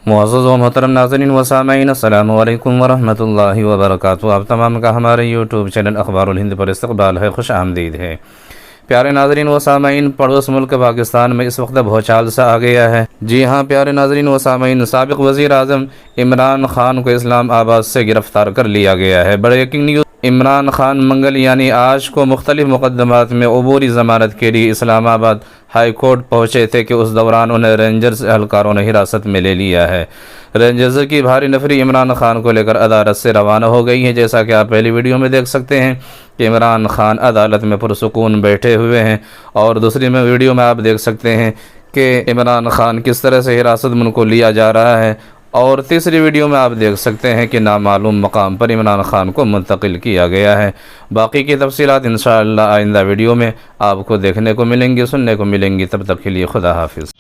मुअज़्ज़ज़ व मोहतरम नाज़रीन व सामईन, अस्सलामु अलैकुम व रहमतुल्लाहि व बरकातुहू। आप तमाम का हमारे यूट्यूब चैनल अखबारुल हिंद पर इस्तक़बाल है, खुश आमदीद है। प्यारे नाज़रीन व सामईन, पड़ोस मुल्क पाकिस्तान में इस वक्त भूचाल सा आ गया है। जी हाँ प्यारे नाज़रीन व सामईन, साबिक़ वज़ीर आज़म इमरान ख़ान को इस्लामाबाद से गिरफ़्तार कर लिया गया है। ब्रेकिंग न्यूज़, इमरान ख़ान मंगल यानी आज को मुख्तलिफ़ मुक़दमात में अबूरी ज़मानत के लिए इस्लामाबाद हाई कोर्ट पहुँचे थे कि उस दौरान उन्हें रेंजर्स एहलकारों ने हिरासत में ले लिया है। रेंजर्स की भारी नफरी इमरान ख़ान को लेकर अदालत से रवाना हो गई है। जैसा कि आप पहली वीडियो में देख सकते हैं कि इमरान ख़ान अदालत में पुरसुकून बैठे हुए हैं, और दूसरी में वीडियो में आप देख सकते हैं कि इमरान ख़ान किस तरह से हिरासत में उनको लिया जा रहा है, और तीसरी वीडियो में आप देख सकते हैं कि नामालूम मकाम पर इमरान ख़ान को मुंतकिल किया गया है। बाकी की तफसीलात इंशाअल्लाह आइंदा वीडियो में आपको देखने को मिलेंगी, सुनने को मिलेंगी। तब तक के लिए खुदा हाफिज़।